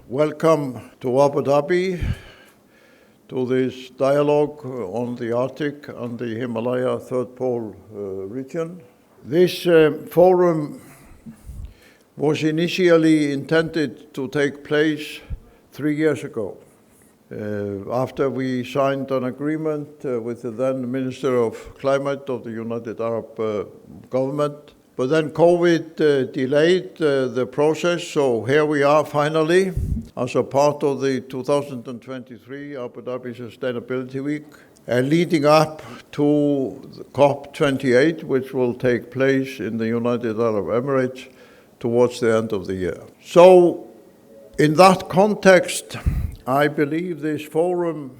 welcome to Abu Dhabi, to this dialogue on the Arctic and the Himalaya Third Pole region. This forum was initially intended to take place 3 years ago, after we signed an agreement with the then Minister of Climate of the United Arab government. But then COVID delayed the process, so here we are finally as a part of the 2023 Abu Dhabi Sustainability Week, leading up to COP28, which will take place in the United Arab Emirates towards the end of the year. So in that context, I believe this forum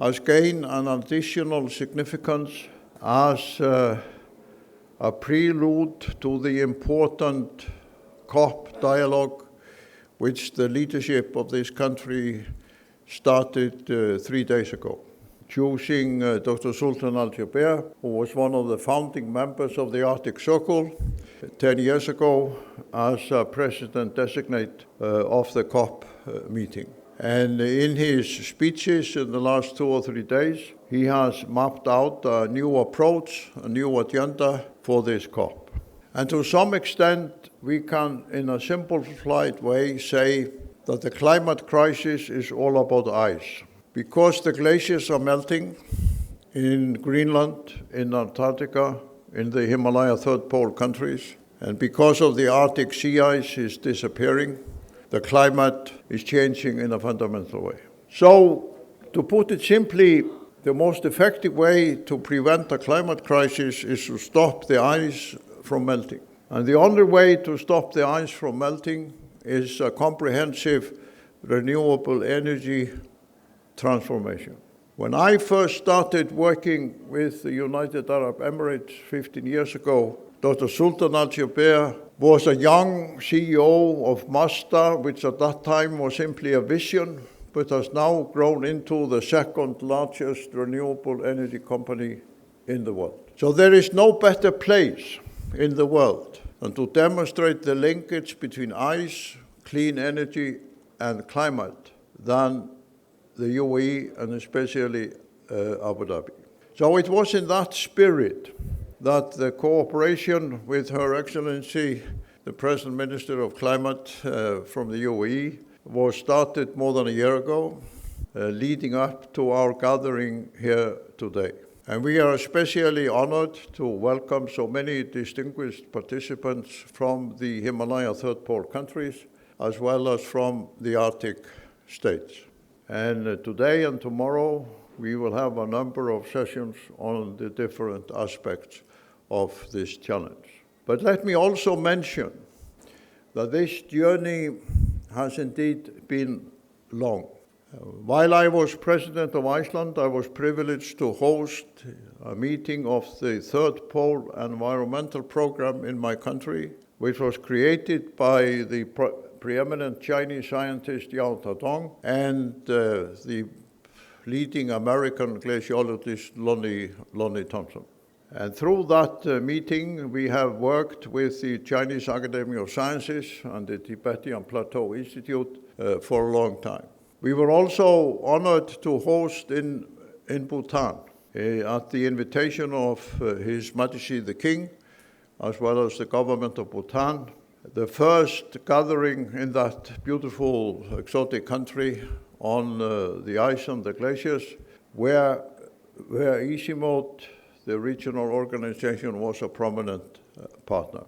has gained an additional significance as a prelude to the important COP dialogue, which the leadership of this country started 3 days ago, choosing Dr. Sultan Al-Jaber, who was one of the founding members of the Arctic Circle 10 years ago, as president-designate of the COP meeting. And in his speeches in the last 2 or 3 days, he has mapped out a new approach, a new agenda for this COP. And to some extent, we can, in a simplified way, say that the climate crisis is all about ice. Because the glaciers are melting in Greenland, in Antarctica, in the Himalaya Third Pole countries, and because of the Arctic sea ice is disappearing, the climate is changing in a fundamental way. So, to put it simply, the most effective way to prevent the climate crisis is to stop the ice from melting. And the only way to stop the ice from melting is a comprehensive renewable energy transformation. When I first started working with the United Arab Emirates 15 years ago, Dr. Sultan Al-Jaber was a young CEO of Mazda, which at that time was simply a vision, but has now grown into the second largest renewable energy company in the world. So there is no better place in the world than to demonstrate the linkage between ice, clean energy, and climate than the UAE and especially Abu Dhabi. So it was in that spirit that the cooperation with Her Excellency, the Present Minister of Climate from the UAE, was started more than a year ago, leading up to our gathering here today. And we are especially honored to welcome so many distinguished participants from the Himalaya Third Pole countries, as well as from the Arctic states. And today and tomorrow, we will have a number of sessions on the different aspects of this challenge. But let me also mention that this journey has indeed been long. While I was president of Iceland, I was privileged to host a meeting of the Third Pole Environmental Program in my country, which was created by the preeminent Chinese scientist Yao Tadong and the leading American glaciologist Lonnie Thompson. And through that meeting, we have worked with the Chinese Academy of Sciences and the Tibetan Plateau Institute for a long time. We were also honored to host in Bhutan at the invitation of His Majesty the King, as well as the government of Bhutan, the first gathering in that beautiful exotic country on the ice and the glaciers, where ICIMOD, the regional organization, was a prominent partner.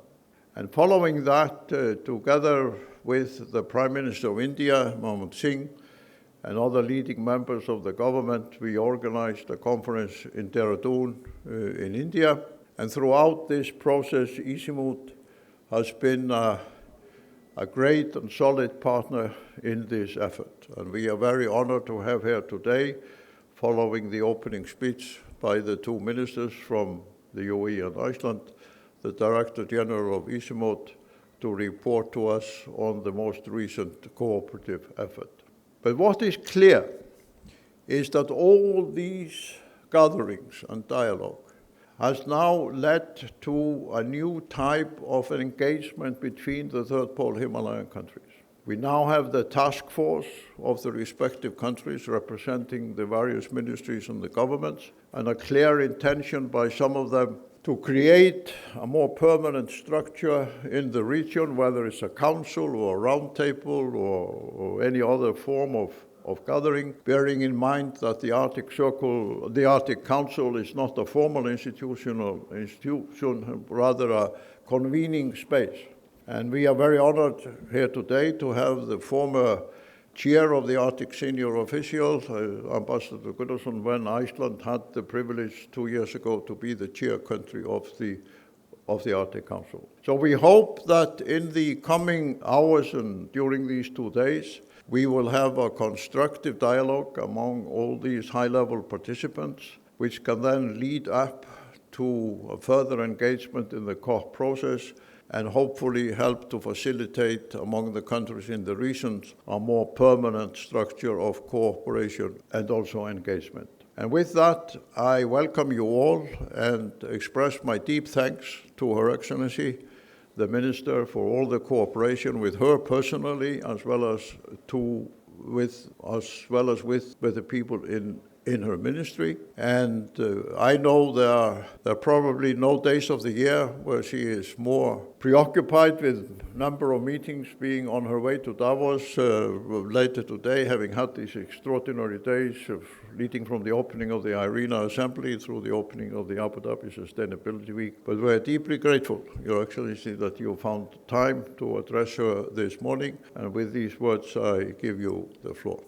And following that, together with the Prime Minister of India, Manmohan Singh, and other leading members of the government, we organized a conference in Dehradun in India. And throughout this process, ICIMOD has been a great and solid partner in this effort. And we are very honored to have here today, following the opening speech by the two ministers from the UAE and Iceland, the Director General of ICIMOD, to report to us on the most recent cooperative effort. But what is clear is that all these gatherings and dialogue has now led to a new type of engagement between the Third Pole Himalayan countries. We now have the task force of the respective countries representing the various ministries and the governments, and a clear intention by some of them to create a more permanent structure in the region, whether it's a council or a roundtable or any other form of gathering, bearing in mind that the Arctic Council is not a formal institution, rather a convening space. And we are very honored here today to have the former chair of the Arctic senior official, Ambassador Gunnarsson, when Iceland had the privilege 2 years ago to be the chair country of the Arctic Council. So we hope that in the coming hours and during these 2 days, we will have a constructive dialogue among all these high-level participants, which can then lead up to a further engagement in the COP process and hopefully help to facilitate among the countries in the regions a more permanent structure of cooperation and also engagement. And with that, I welcome you all and express my deep thanks to Her Excellency, the Minister, for all the cooperation with her personally, as well as with the people in her ministry. And I know there are probably no days of the year where she is more preoccupied with a number of meetings, being on her way to Davos later today, having had these extraordinary days leading from the opening of the IRENA Assembly through the opening of the Abu Dhabi Sustainability Week. But we're deeply grateful, Your Excellency, that you found time to address her this morning. And with these words, I give you the floor.